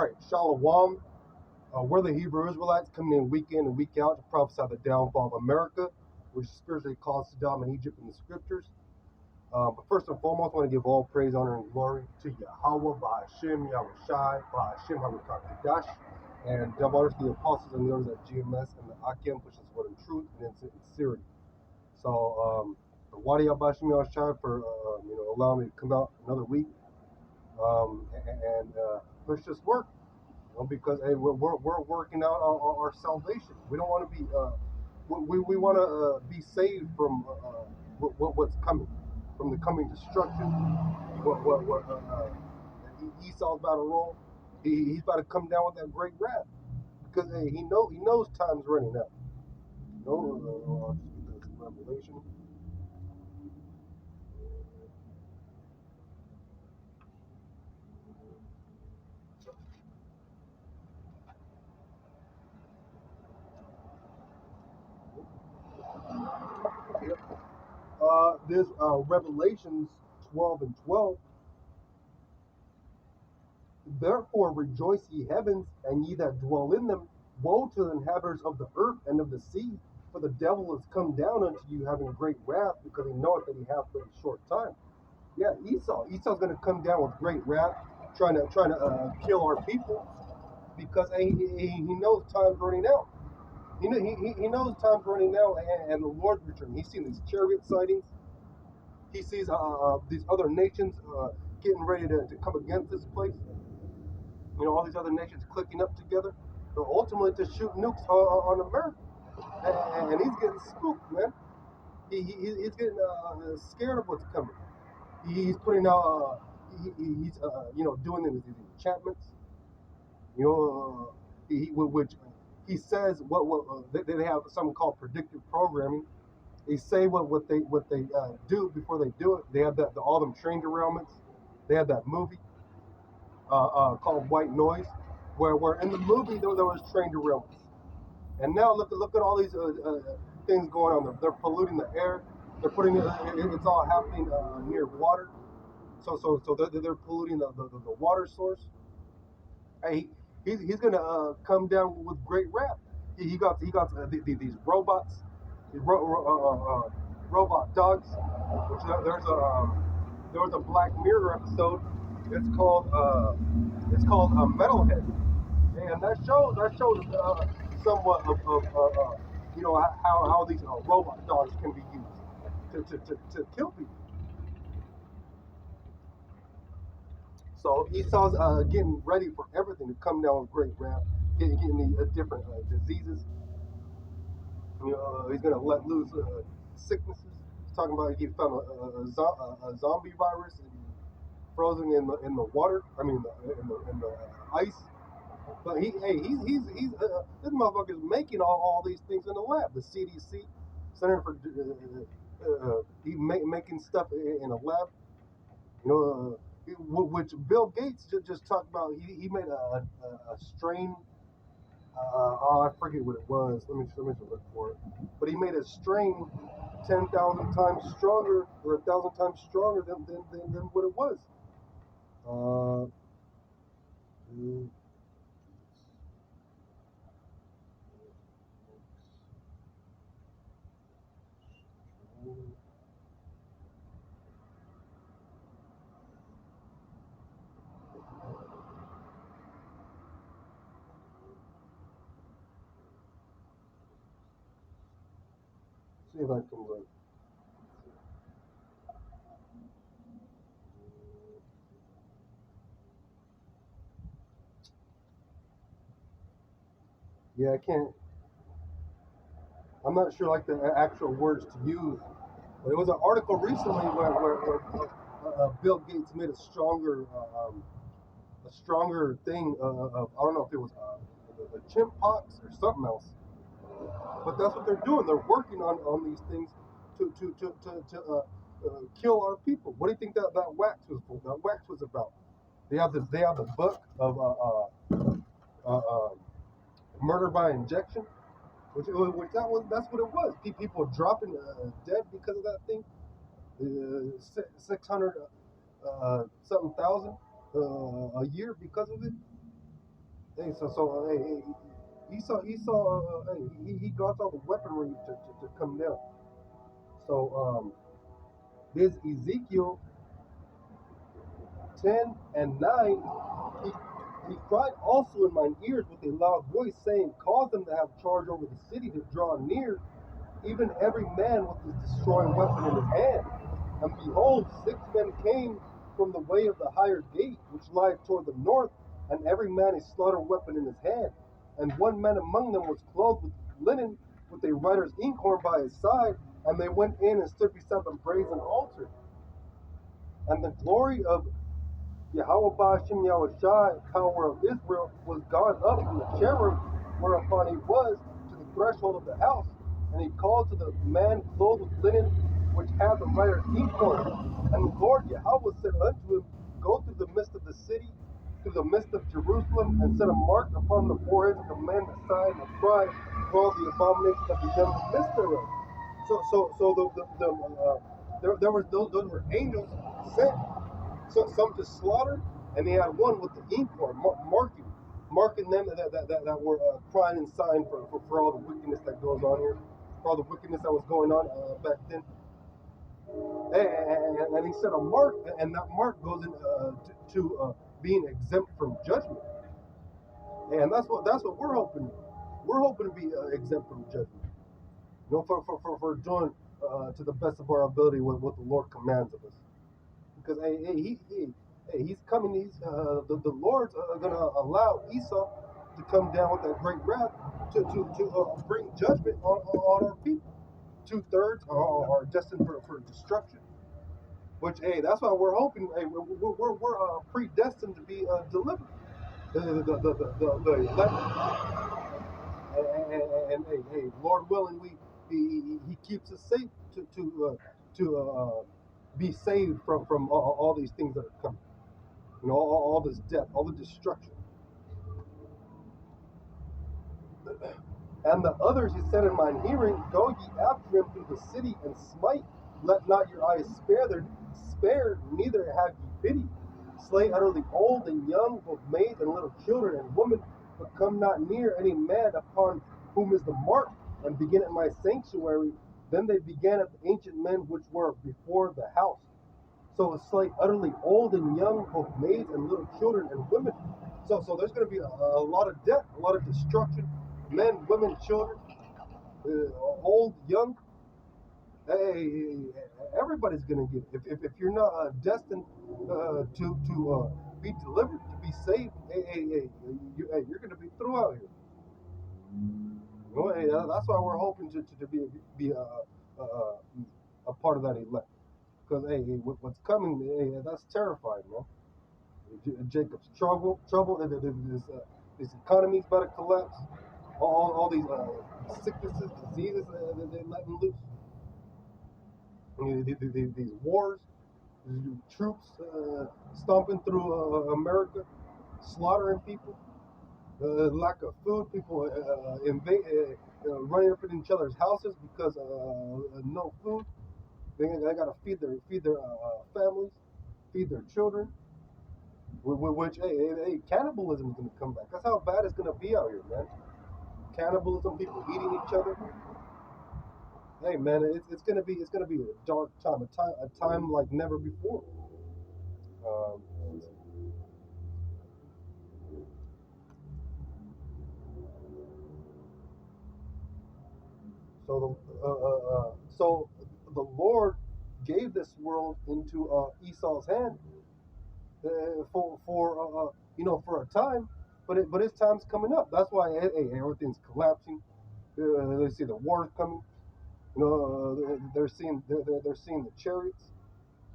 right, Shalom. We're the Hebrew Israelites coming in week and week out to prophesy the downfall of America, which is spiritually called Saddam in Egypt in the scriptures. But first and foremost, I want to give all praise, honor, and glory to YAHAWAH, Bahasham, YAHWASHI, Bahasham, Qadash, and double honors to the apostles and the others at GMS and the Ahtham, which is word in truth and in sincerity. So, the YAHWAH, YAHWASHI for allowing me to come out another week, and let's just work. Because hey, we're working out our salvation. We don't want to be we want to be saved from what's coming, from the coming destruction. What Esau's about to roll. He's about to come down with that great wrath because hey, he knows time's running out. I'll just get this revelation. There's Revelations 12 and 12. Therefore rejoice, ye heavens, and ye that dwell in them. Woe to the inhabitants of the earth and of the sea, for the devil is come down unto you, having great wrath, because he knoweth that he hath but a short time. Yeah, Esau's going to come down with great wrath, trying to kill our people, because he knows time's running out. He knows time's running out, and the Lord's return. He's seen these chariot sightings. He sees these other nations getting ready to come against this place. All these other nations clicking up together, so ultimately to shoot nukes on America. And he's getting spooked, man. He's getting scared of what's coming. He's putting out, he's doing these enchantments. Which he says they have something called predictive programming. They say what they do before they do it. They have all them train derailments. They have that movie called White Noise, where in the movie there was train derailments, and now look at all these things going on. They're polluting the air. They're putting it's all happening near water. So they're polluting the water source. Hey, he's gonna come down with great wrath. He got these robots, these robot dogs. Which there was a Black Mirror episode. It's called Metalhead, and that shows somewhat of how these robot dogs can be used to kill people. So Esau's getting ready for everything to come down with great wrath, getting these different diseases. He's gonna let loose sicknesses. He's talking about he found a zombie virus frozen in the water. I mean, in the ice. But he's this motherfucker's making all these things in the lab. The CDC, Center for making stuff in a lab. Which Bill Gates just talked about. He made a strain. I forget what it was. Let me look for it. But he made a strain 10,000 times stronger, or 1,000 times stronger than what it was. See if I can look. Yeah, I can't. I'm not sure like the actual words to use. But it was an article recently where Bill Gates made a stronger thing of I don't know if it was the chimp pox or something else. But that's what they're doing. They're working on these things to kill our people. What do you think that wax was for? That wax was about. They have the book of murder by injection, which that's what it was. People dropping dead because of that thing. 600 something thousand a year because of it. Hey, Esau, he got all the weaponry to come down. So there's Ezekiel 10 and 9. He, he cried also in mine ears with a loud voice, saying, cause them to have charge over the city to draw near, even every man with his destroying weapon in his hand. And behold, 6 men came from the way of the higher gate, which lieth toward the north, and every man a slaughter weapon in his hand. And one man among them was clothed with linen, with a writer's inkhorn by his side, and they went in and stood beside the brazen altar. And the glory of YAHAWAH Bahasham YAHAWASHI, power of Israel, was gone up from the cherub whereupon he was to the threshold of the house, and he called to the man clothed with linen, which had the writer's inkhorn. And the Lord Yahweh said unto him, go through the midst of the city, through the midst of Jerusalem, and set a mark upon the foreheads of the men that sigh and cry for all the abominations that be done in the midst thereof. Those were angels sent. So some to slaughter, and they had one with the inkhorn, marking them that were crying and sighing for all the wickedness that goes on here, for all the wickedness that was going on back then. And he said a mark, and that mark goes to being exempt from judgment. And that's what we're hoping. We're hoping to be exempt from judgment. You know, for doing to the best of our ability what the Lord commands of us. Because he's coming. The Lord's going to allow Esau to come down with that great wrath to bring judgment on our people. 2/3 are destined for destruction. Which that's why we're hoping. We're predestined to be delivered. The elect, and Lord willing, he keeps us safe to be saved from all these things that are coming. You know, all this death, all the destruction. And the others he said in mine hearing, go ye after him through the city and smite. Let not your eyes spare, neither have ye pity. Slay utterly old and young, both maids and little children and women, but come not near any man upon whom is the mark, and begin at my sanctuary. Then they began at the ancient men which were before the house. So slay utterly old and young, both maids and little children and women. So there's going to be a lot of death, a lot of destruction. Men, women, children, old, young. Hey, everybody's going to get it. If you're not destined to be delivered, to be saved, you're going to be through out here. You know, that's why we're hoping to be a part of that elect. Because what's coming, that's terrifying, man. Jacob's trouble. This economy's about to collapse. All these sicknesses, diseases, they're letting loose. These wars, these troops stomping through America, slaughtering people, lack of food, people running up in each other's houses because no food. They got to feed their families, feed their children. Which cannibalism is going to come back. That's how bad it's going to be out here, man. Cannibalism, people eating each other. Hey, man, it's gonna be a dark time, a time like never before. So the Lord gave this world into Esau's hand for a time, but his time's coming up. That's why everything's collapsing. They see the war's coming. You know, they're seeing the chariots.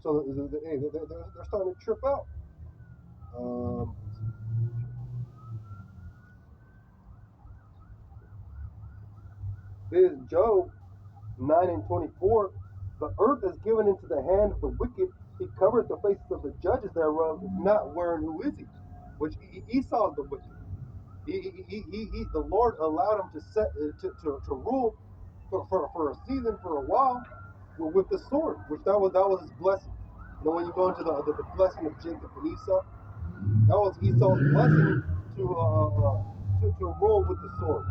So they're starting to trip out. This is Job 9 and 24. The earth is given into the hand of the wicked. He covered the faces of the judges thereof, not wherein who is he? Which Esau is the wicked. The Lord allowed him to rule for a season, for a while, with the sword, which that was his blessing. You know, when you go into the blessing of Jacob and Esau, that was Esau's blessing to roll with the sword.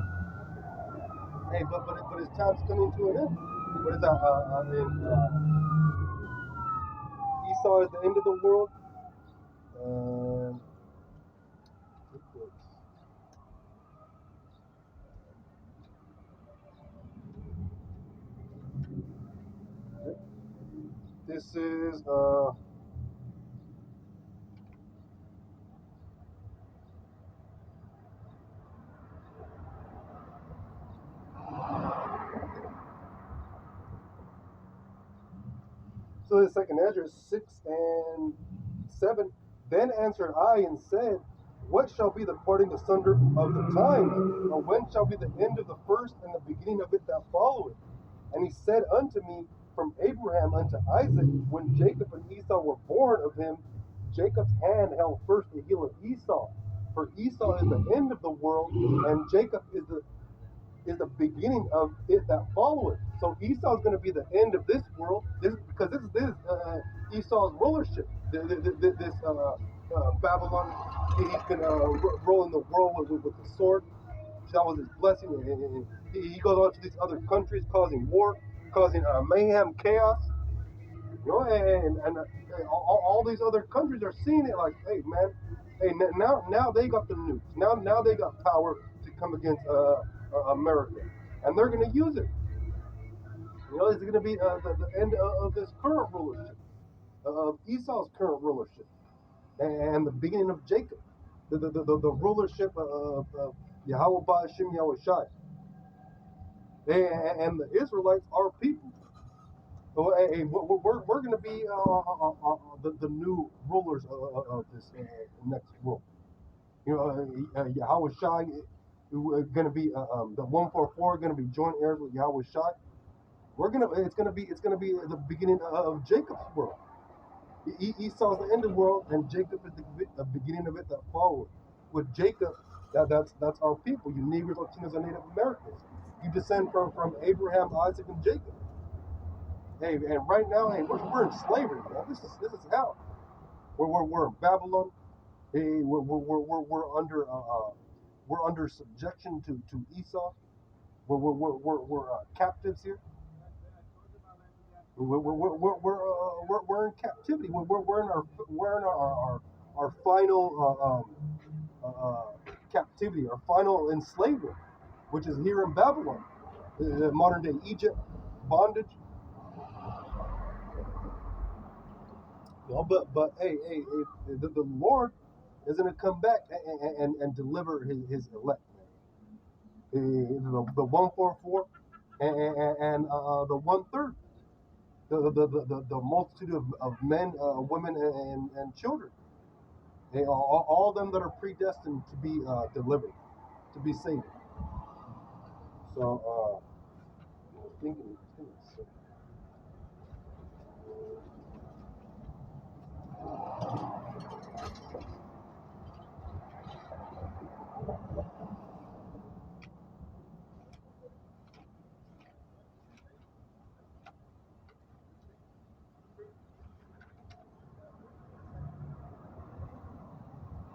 Hey, but his time's coming to an end. What is that? Esau is the end of the world. This is so the second Ezra 6:7. Then answered I and said, what shall be the parting asunder of the times? Or when shall be the end of the first and the beginning of it that followeth? And he said unto me, from Abraham unto Isaac, when Jacob and Esau were born of him, Jacob's hand held first the heel of Esau. For Esau is the end of the world, and Jacob is the beginning of it that followeth. So Esau is going to be the end of this world, because this is Esau's rulership. This Babylon, he's going to roll in the world with the sword. That was his blessing. And he goes on to these other countries, causing war, causing mayhem, chaos. You know, and all these other countries are seeing it like, hey man, hey now they got the nukes. Now they got power to come against America, and they're going to use it. You know, it's going to be the end of this current rulership, of Esau's current rulership, and the beginning of Jacob, the rulership of YAHAWAH, Bahasham, YAHAWASHI. And the Israelites are people. So, hey, we're going to be the new rulers of this next world. You know, YAHAWASHI is going to be the 144 going to be joint heirs with YAHAWASHI. It's going to be the beginning of Jacob's world. Esau's the end of the world, and Jacob is the beginning of it that follows. With Jacob, that's our people. You Negroes, Latinos, and Native Americans. You descend from Abraham, Isaac, and Jacob. Hey, and right now, hey, we're in slavery, man. This is hell. We're in Babylon. Hey, we're under subjection to Esau. We're captives here. We're in captivity. We're in our final captivity, our final enslavement, which is here in Babylon, modern day Egypt, bondage. You know, but hey, the Lord is going to come back and deliver his elect, the 144 and the 1/3. The multitude of men, women, and children. All of them that are predestined to be delivered, to be saved. So, thinking.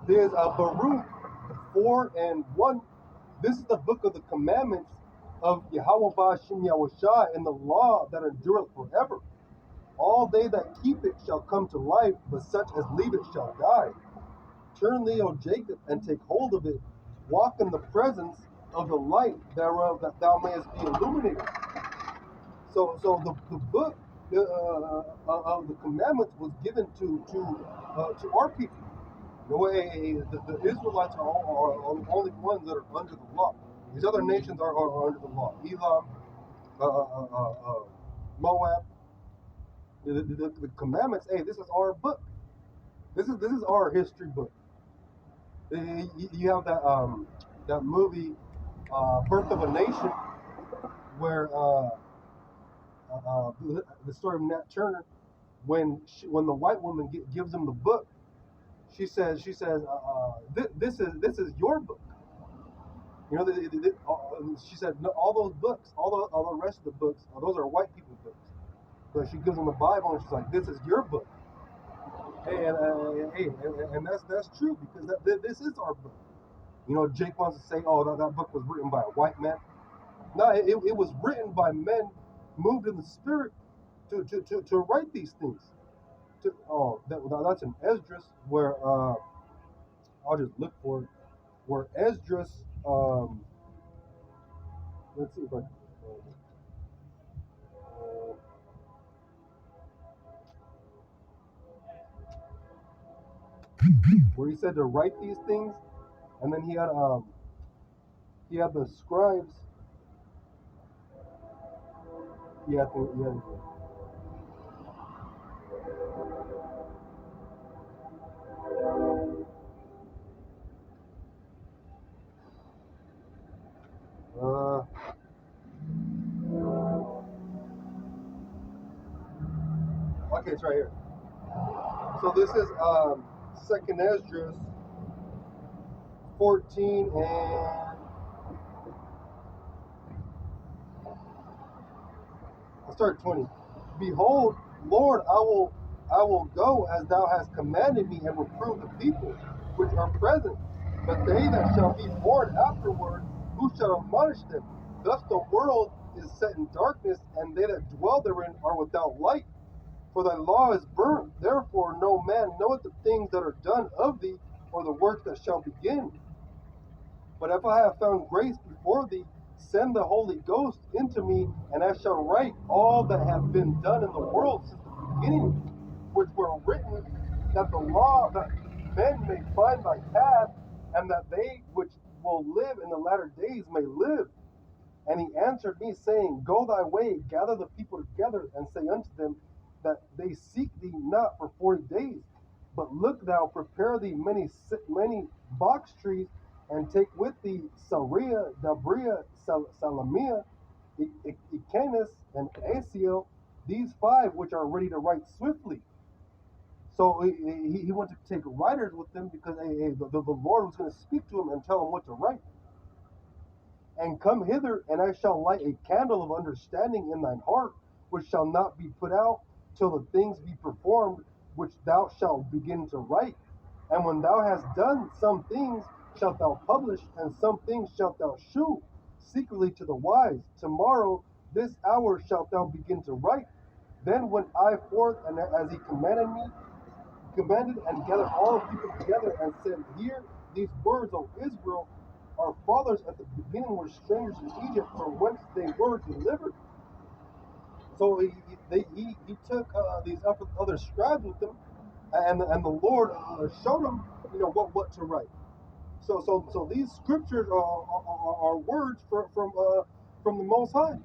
There's Barak 4:1. This is the book of the commandments of YAHAWAH Bahasham YAHAWASHI, and the law that endureth forever. All they that keep it shall come to life, but such as leave it shall die. Turn thee, O Jacob, and take hold of it. Walk in the presence of the light thereof, that thou mayest be illuminated. So the book of the commandments was given to our people. The way the Israelites are the only ones that are under the law. These other nations are under the law. Elam, Moab. The commandments. Hey, this is our book. This is our history book. You have that movie, Birth of a Nation, where the story of Nat Turner, when the white woman gives him the book, she says, this is your book. You know, she said, no, all those books, all the rest of the books, those are white people's books. So she gives them the Bible, and she's like, this is your book. Hey, and that's true, because this is our book. You know, Jake wants to say, oh, that book was written by a white man. No, it was written by men moved in the spirit to write these things. That's in Esdras, where I'll just look for it. Where Esdras, let's see if I where he said to write these things, and then he had the scribes. He had uh, okay, it's right here. So this is Second Esdras 14 and I'll start 20. Behold, Lord, I will go as thou hast commanded me and reprove the people which are present. But they that shall be born afterward, who shall admonish them? Thus the world is set in darkness, and they that dwell therein are without light. For thy law is burnt, therefore no man knoweth the things that are done of thee, or the works that shall begin. But if I have found grace before thee, send the Holy Ghost into me, and I shall write all that have been done in the world since the beginning, which were written, that the law that men may find thy path, and that they which will live in the latter days may live. And he answered me, saying, Go thy way, gather the people together, and say unto them that they seek thee not for 40 days. But look thou, prepare thee many box trees, and take with thee Sariah, Dabria, Salamia, Icanus, and Asiel, these 5 which are ready to write swiftly. So he wanted to take writers with them because the Lord was going to speak to him and tell him what to write. And come hither, and I shall light a candle of understanding in thine heart, which shall not be put out till the things be performed which thou shalt begin to write. And when thou hast done some things, shalt thou publish, and some things shalt thou shew secretly to the wise. Tomorrow, this hour shalt thou begin to write. Then went I forth, and as he commanded and gathered all the people together, and said, Hear these words, O Israel. Our fathers at the beginning were strangers in Egypt, from whence they were delivered. So he took these other scribes with him, and the Lord showed him, what to write. So these scriptures are words from the Most High,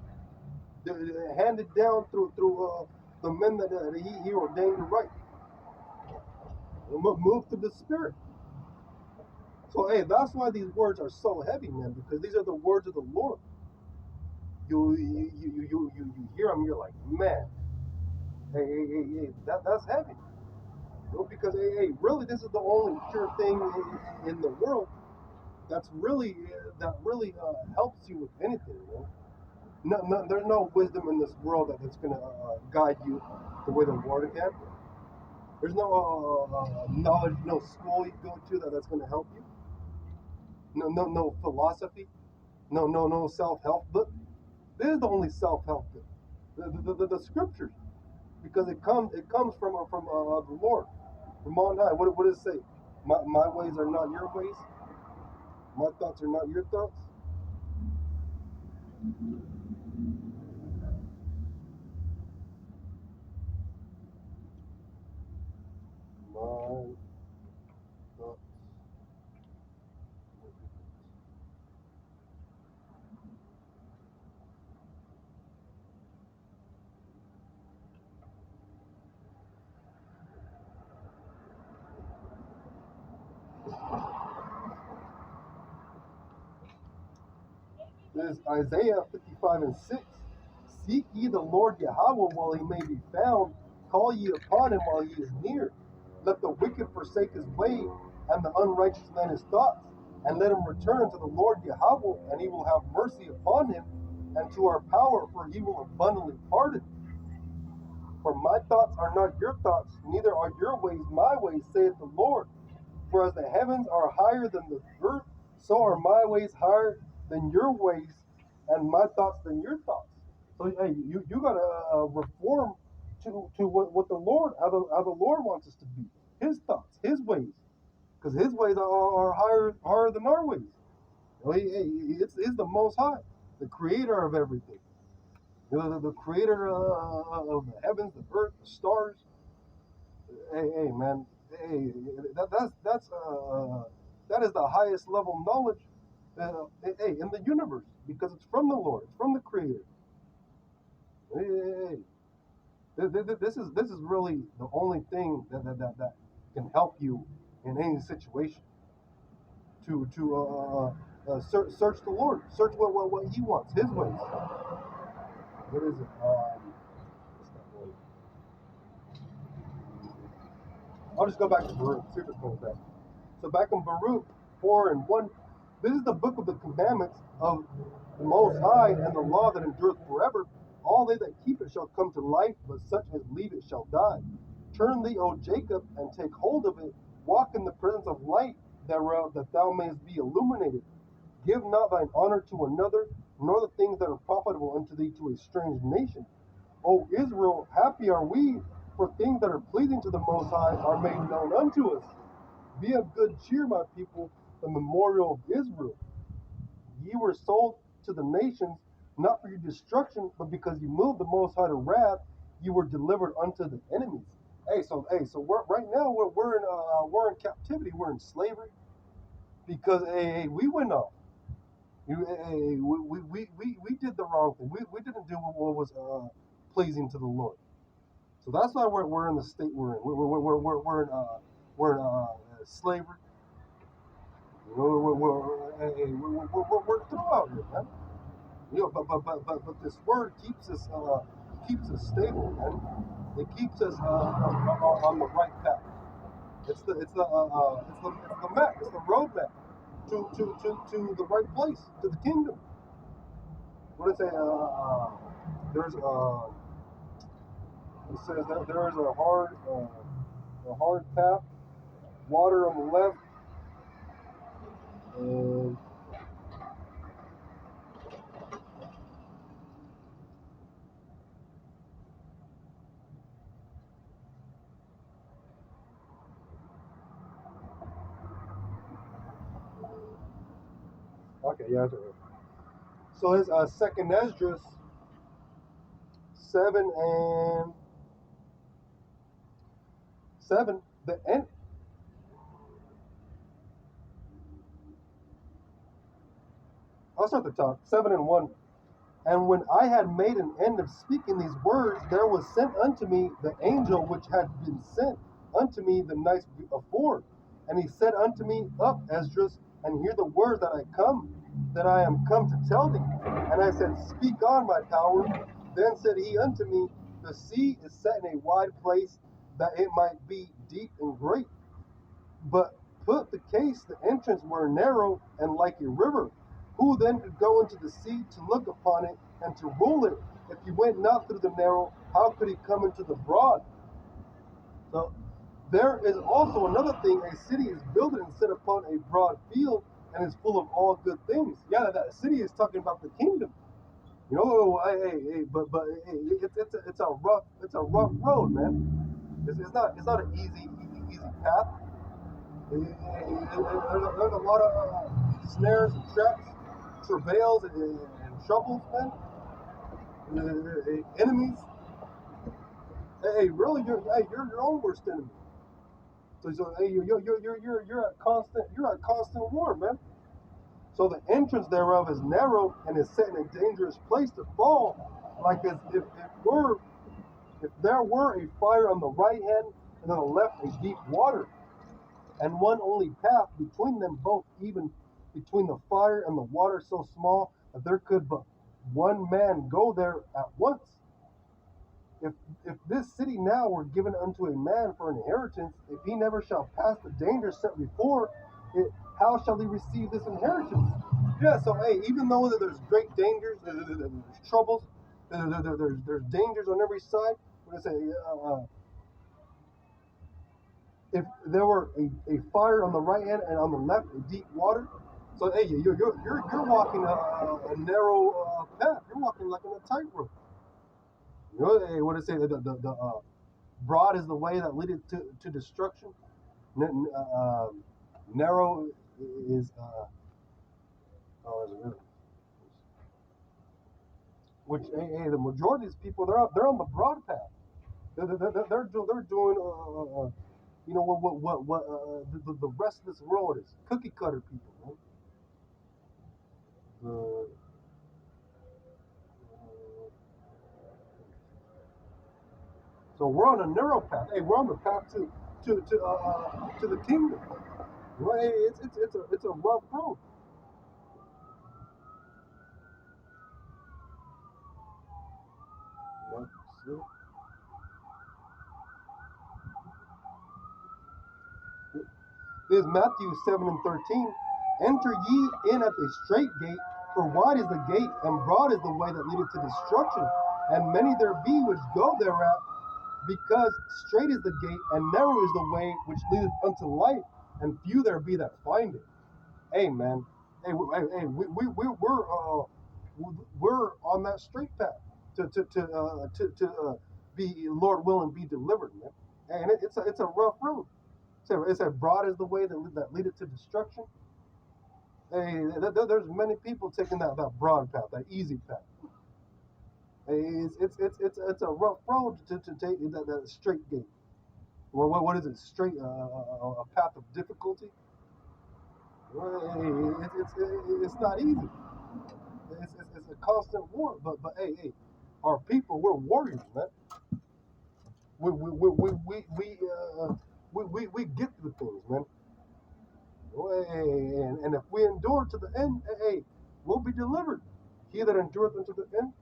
they're handed down through the men that he ordained to write, moved through the Spirit. So that's why these words are so heavy, man, because these are the words of the Lord. You hear them, you're like, man, that's heavy. Because really, this is the only pure thing in the world that really helps you with anything. There's no wisdom in this world that's going to guide you the way the Lord can. There's no knowledge, no school you go to that's going to help you. No philosophy, no self-help book. This is the only self-help book, the scriptures, because it comes from the Lord, from on high. What does it say? My ways are not your ways. My thoughts are not your thoughts. My thoughts. This is Isaiah 55 and 6. Seek ye the Lord Yahawah while he may be found. Call ye upon him while he is near. Let the wicked forsake his way, and the unrighteous man his thoughts. And let him return unto the Lord Yahawah, and he will have mercy upon him, and to our power, for he will abundantly pardon. For my thoughts are not your thoughts, neither are your ways my ways, saith the Lord. For as the heavens are higher than the earth, so are my ways higher than your ways, and my thoughts than your thoughts. So hey, you gotta reform to what the Lord, how the Lord wants us to be, His thoughts, His ways, because His ways are higher than our ways. You know, it's the Most High, the Creator of everything. You know, the Creator of the heavens, the earth, the stars. Hey, man. Hey, that is the highest level of knowledge, hey, in the universe, because it's from the Lord, it's from the Creator. Hey. This is really the only thing that can help you in any situation. To search the Lord, search what He wants, His ways. What is it? I'll just go back to Baruch, see if it's going back. So back in Baruch 4:1, this is the book of the commandments of the Most High and the law that endureth forever. All they that keep it shall come to life, but such as leave it shall die. Turn thee, O Jacob, and take hold of it. Walk in the presence of light thereof, that thou mayest be illuminated. Give not thine honor to another, nor the things that are profitable unto thee to a strange nation. O Israel, happy are we, for things that are pleasing to the Most High are made known unto us. Be of good cheer, my people, the memorial of Israel. Ye were sold to the nations, not for your destruction, but because you moved the Most High to wrath, you were delivered unto the enemies. So right now we're in captivity, we're in slavery, because we went off. We did the wrong thing. We didn't do what was pleasing to the Lord. So that's why we're in the state we're in. We're in slavery. We're through out here, man. You know, but this word keeps us stable, man. It keeps us on the right path. It's the map. It's the roadmap to the right place, to the kingdom. What did it say? There's it says that there is a hard path, water on the left, and okay, yeah. So it's Second Esdras 7:7. The end. I'll start the top. 7:1. And when I had made an end of speaking these words, there was sent unto me the angel which had been sent unto me the night afore. And he said unto me, Up, Esdras, and hear the word that I am come to tell thee. And I said, Speak on, my power. Then said he unto me, The sea is set in a wide place, that it might be deep and great. But put the case, the entrance were narrow and like a river. Who then could go into the sea to look upon it and to rule it? If he went not through the narrow, how could he come into the broad? So there is also another thing. A city is built and set upon a broad field and is full of all good things. Yeah, that city is talking about the kingdom. You know, but it's a rough road, man. It's not an easy path. There's a lot of snares and traps, travails and troubles, man. Enemies. Really, you're your own worst enemy. So hey, you're at constant war, man. So the entrance thereof is narrow and is set in a dangerous place to fall, like as if there were a fire on the right hand and on the left a deep water, and one only path between them both, even between the fire and the water so small that there could but one man go there at once. If if this city now were given unto a man for inheritance, if he never shall pass the danger set before it, how shall he receive this inheritance? Yeah, so hey, even though there's great dangers, there's troubles, there's dangers on every side. We're gonna say, if there were a fire on the right hand and on the left a deep water, So hey, you're walking a narrow path. You're walking like in a tightrope. You know, hey, what it say? The broad is the way that leadeth to destruction. Narrow is oh, which hey, the majority of these people they're on the broad path. They're doing you know the rest of this world is cookie cutter people, man. The So we're on a narrow path. Hey, we're on the path to the kingdom. Well, hey, it's a rough road. There's Matthew 7:13. Enter ye in at the straight gate, for wide is the gate, and broad is the way that leadeth to destruction, and many there be which go thereat, because straight is the gate, and narrow is the way which leadeth unto life, and few there be that find it. Hey, man. Hey, we're on that straight path to be, Lord willing, be delivered, man. And it's a rough road. It said broad is the way that leadeth to destruction. Hey, there's many people taking that broad path, that easy path. Hey, it's a rough road to take that straight gate. Well, what is it? Straight a path of difficulty. Well, hey, it's not easy. It's a constant war. But hey, our people, we're warriors, man. We get through things, man. And if we endure to the end, hey, we'll be delivered. He that endureth unto the end